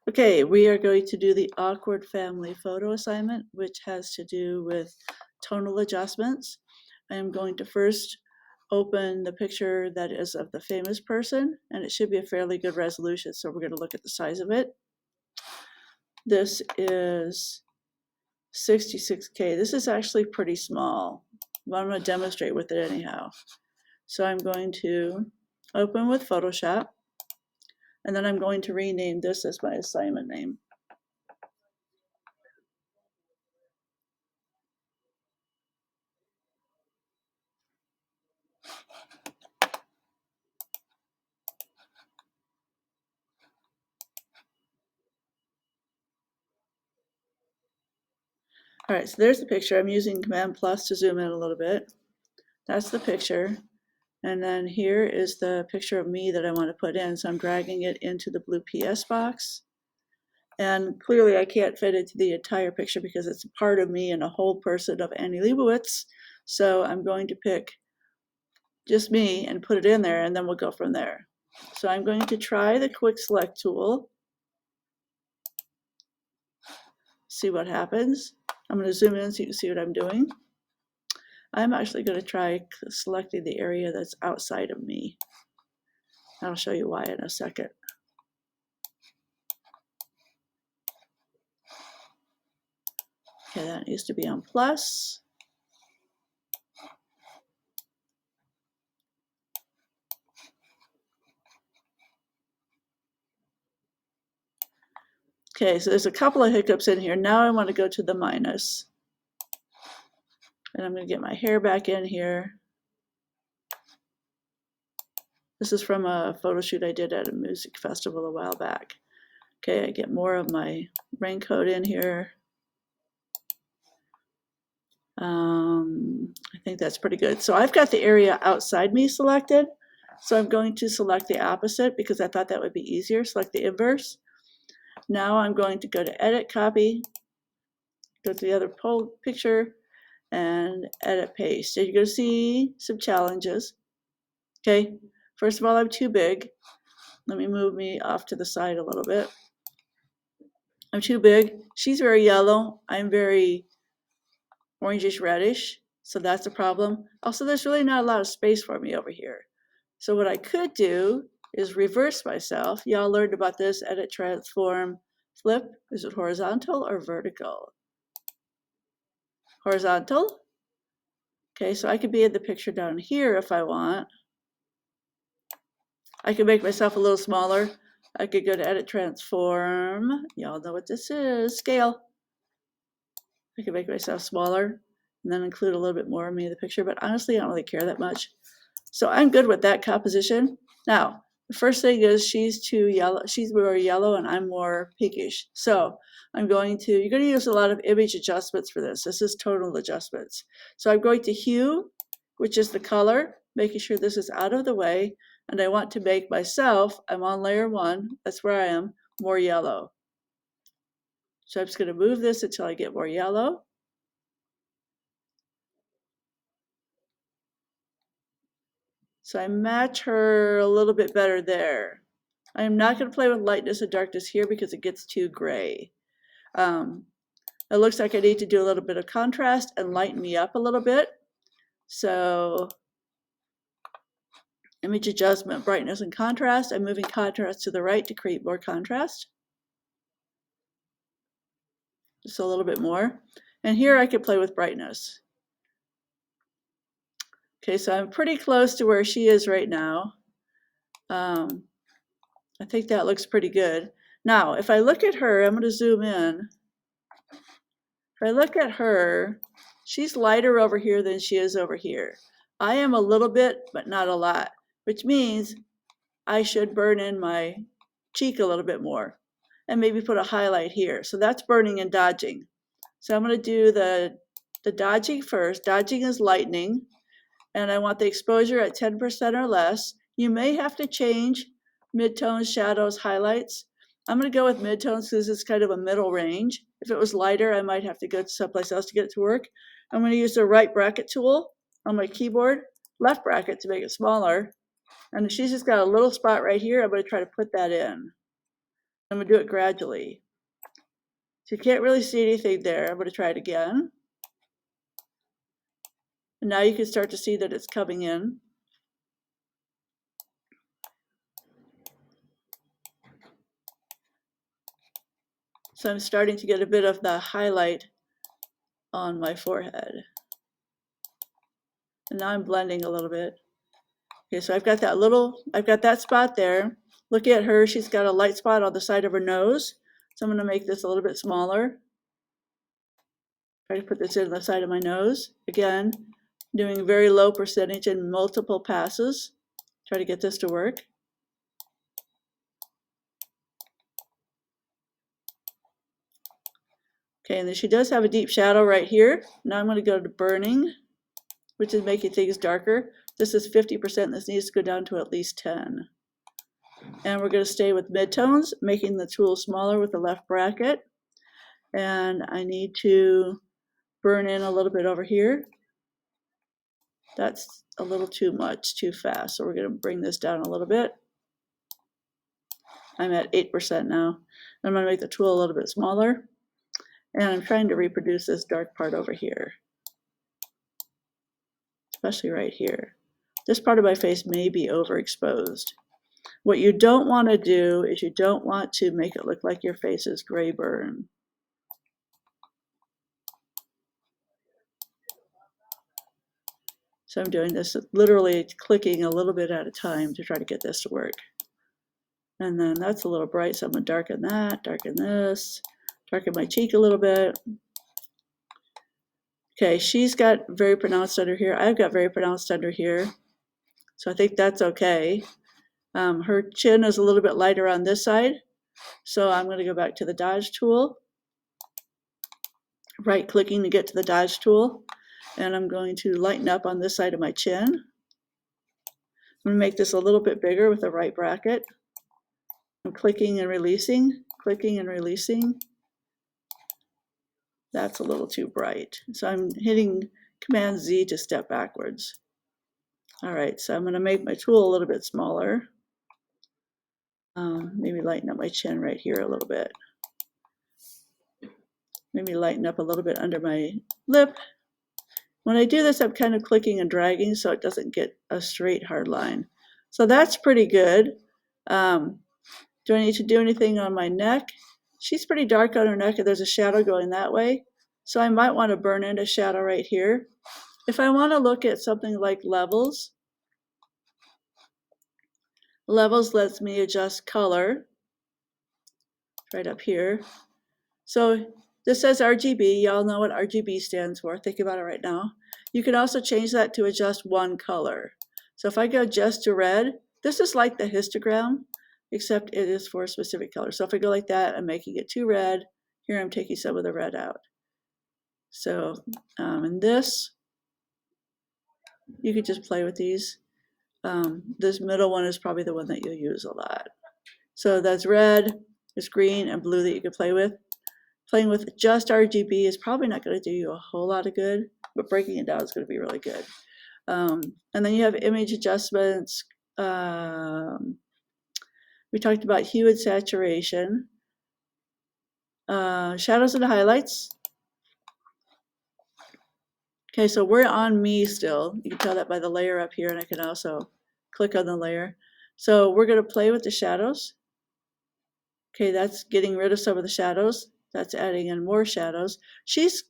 Okay, we are going to do the awkward family photo assignment, which has to do with tonal adjustments. I am going to first open the picture that is of the famous person, and it should be a fairly good resolution, so we're going to look at the size of it. This is 66K. This is actually pretty small, but I'm going to demonstrate with it anyhow. So I'm going to open with Photoshop, and then I'm going to rename this as my assignment name. All right, so there's the picture. I'm using Command Plus to zoom in a little bit. That's the picture. And then here is the picture of me that I want to put in. So I'm dragging it into the blue PS box. And clearly I can't fit into the entire picture because it's a part of me and a whole person of Annie Leibovitz. So I'm going to pick just me and put it in there, and then we'll go from there. So I'm going to try the quick select tool. See what happens. I'm going to zoom in so you can see what I'm doing. I'm actually going to try selecting the area that's outside of me. I'll show you why in a second. Okay, that needs to be on plus. Okay, so there's a couple of hiccups in here. Now I want to go to the minus. And I'm going to get my hair back in here. This is from a photo shoot I did at a music festival a while back. Okay, I get more of my raincoat in here. I think that's pretty good. So I've got the area outside me selected. So I'm going to select the opposite because I thought that would be easier. Select the inverse. Now I'm going to go to edit, copy, go to the other picture, and edit paste. So you're going to see some challenges. Okay, first of all, I'm too big. Let me move me off to the side a little bit. I'm too big. She's very yellow. I'm very orangish reddish, so that's a problem. Also, there's really not a lot of space for me over here. So what I could do is reverse myself. Y'all learned about this, edit, transform, flip. Is it horizontal or vertical? Horizontal. Okay, so I could be in the picture down here if I want. I could make myself a little smaller. I could go to edit, transform. Y'all know what this is, scale. I could make myself smaller and then include a little bit more of me in the picture, but honestly, I don't really care that much. So I'm good with that composition. Now, the first thing is she's too yellow. She's more yellow and I'm more pinkish. So you're going to use a lot of image adjustments for this. This is tonal adjustments. So I'm going to hue, which is the color, making sure this is out of the way. And I want to make myself, I'm on layer 1, that's where I am, more yellow. So I'm just going to move this until I get more yellow. So I match her a little bit better there. I am not going to play with lightness and darkness here because it gets too gray. It looks like I need to do a little bit of contrast and lighten me up a little bit. So image adjustment, brightness and contrast. I'm moving contrast to the right to create more contrast. Just a little bit more. And here I could play with brightness. Okay, so I'm pretty close to where she is right now. I think that looks pretty good. Now, if I look at her, I'm going to zoom in. If I look at her, she's lighter over here than she is over here. I am a little bit, but not a lot, which means I should burn in my cheek a little bit more and maybe put a highlight here. So that's burning and dodging. So I'm going to do the dodging first. Dodging is lightening, and I want the exposure at 10% or less. You may have to change midtones, shadows, highlights. I'm going to go with midtones because it's kind of a middle range. If it was lighter, I might have to go someplace else to get it to work. I'm going to use the right bracket tool on my keyboard, left bracket to make it smaller. And she's just got a little spot right here. I'm going to try to put that in. I'm going to do it gradually. So you can't really see anything there. I'm going to try it again. And now you can start to see that it's coming in. So I'm starting to get a bit of the highlight on my forehead. And now I'm blending a little bit. Okay, so I've got that spot there. Look at her, she's got a light spot on the side of her nose. So I'm going to make this a little bit smaller. Try to put this in the side of my nose. Again, doing very low percentage in multiple passes. Try to get this to work. Okay, and then she does have a deep shadow right here. Now I'm going to go to burning, which is making things darker. This is 50%. This needs to go down to at least 10. And we're going to stay with midtones, making the tool smaller with the left bracket. And I need to burn in a little bit over here. That's a little too much, too fast. So we're going to bring this down a little bit. I'm at 8% now. I'm going to make the tool a little bit smaller. And I'm trying to reproduce this dark part over here, especially right here. This part of my face may be overexposed. What you don't want to do is you don't want to make it look like your face is gray burn. So I'm doing this literally clicking a little bit at a time to try to get this to work. And then that's a little bright, so I'm going to darken that, darken this, darken my cheek a little bit. Okay, she's got very pronounced under here. I've got very pronounced under here. So I think that's okay. Her chin is a little bit lighter on this side. So I'm going to go back to the dodge tool. Right clicking to get to the dodge tool. And I'm going to lighten up on this side of my chin. I'm going to make this a little bit bigger with the right bracket. I'm clicking and releasing, clicking and releasing. That's a little too bright. So I'm hitting Command Z to step backwards. All right, so I'm going to make my tool a little bit smaller. Maybe lighten up my chin right here a little bit. Maybe lighten up a little bit under my lip. When I do this, I'm kind of clicking and dragging so it doesn't get a straight hard line. So that's pretty good. Do I need to do anything on my neck? She's pretty dark on her neck and there's a shadow going that way. So I might want to burn in a shadow right here. If I want to look at something like levels, levels lets me adjust color right up here. So this says RGB. Y'all know what RGB stands for. Think about it right now. You can also change that to adjust one color. So if I go just to red, this is like the histogram, except it is for a specific color. So if I go like that, I'm making it too red. Here I'm taking some of the red out. So in this, you could just play with these. This middle one is probably the one that you'll use a lot. So that's red, there's green and blue that you could play with. Playing with just RGB is probably not going to do you a whole lot of good, but breaking it down is going to be really good. And then you have image adjustments. We talked about hue and saturation. Shadows and highlights. Okay, so we're on me still. You can tell that by the layer up here, and I can also click on the layer. So we're going to play with the shadows. Okay, that's getting rid of some of the shadows. That's adding in more shadows.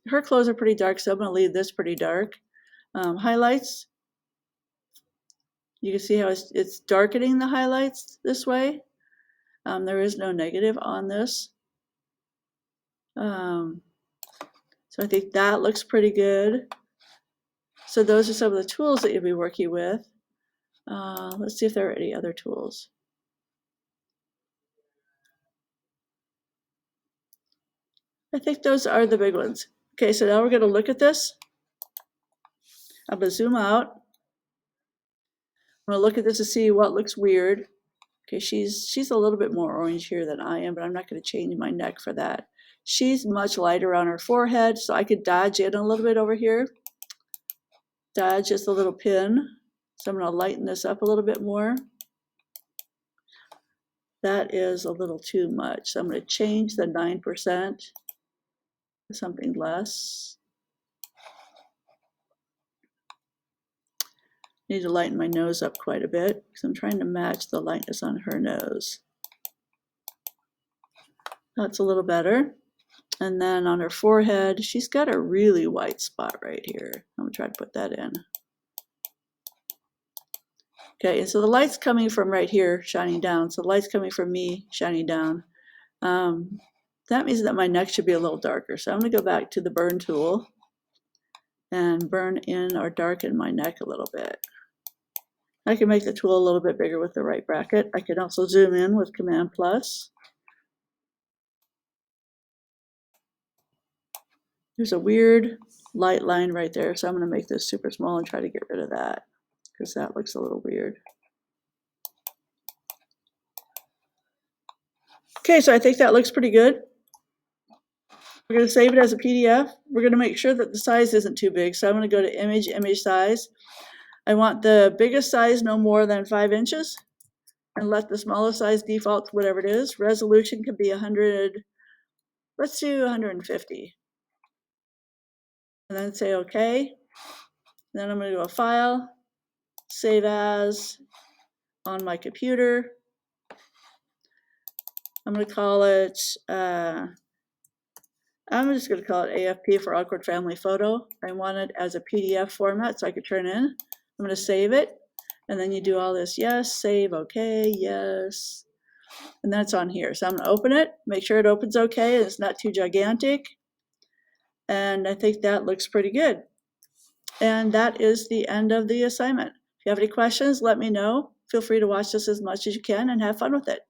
Her clothes are pretty dark, so I'm going to leave this pretty dark. Highlights. You can see how it's darkening the highlights this way. There is no negative on this. So I think that looks pretty good. So those are some of the tools that you'll be working with. Let's see if there are any other tools. I think those are the big ones. Okay, so now we're going to look at this. I'm going to zoom out. I'm going to look at this to see what looks weird. Okay, she's a little bit more orange here than I am, but I'm not going to change my neck for that. She's much lighter on her forehead, so I could dodge in a little bit over here. Dodge just a little pin. So I'm going to lighten this up a little bit more. That is a little too much. So I'm going to change the 9% to something less. Need to lighten my nose up quite a bit because I'm trying to match the lightness on her nose. That's a little better. And then on her forehead, she's got a really white spot right here. I'm gonna try to put that in. Okay, and so the light's coming from right here, shining down. So the light's coming from me, shining down. That means that my neck should be a little darker. So I'm gonna go back to the burn tool and burn in or darken my neck a little bit. I can make the tool a little bit bigger with the right bracket. I can also zoom in with Command plus. There's a weird light line right there, so I'm going to make this super small and try to get rid of that because that looks a little weird. Okay, so I think that looks pretty good. We're going to save it as a PDF. We're going to make sure that the size isn't too big, so I'm going to go to Image, Image Size. I want the biggest size no more than 5 inches, and let the smallest size default to whatever it is. Resolution can be 100, let's do 150. And then say OK. Then I'm going to go to File, Save As on my computer. I'm going to call it, I'm just going to call it AFP for Awkward Family Photo. I want it as a PDF format so I could turn in. I'm going to save it. And then you do all this, yes, save, okay, yes. And then it's on here. So I'm going to open it, make sure it opens okay, and it's not too gigantic. And I think that looks pretty good. And that is the end of the assignment. If you have any questions, let me know. Feel free to watch this as much as you can and have fun with it.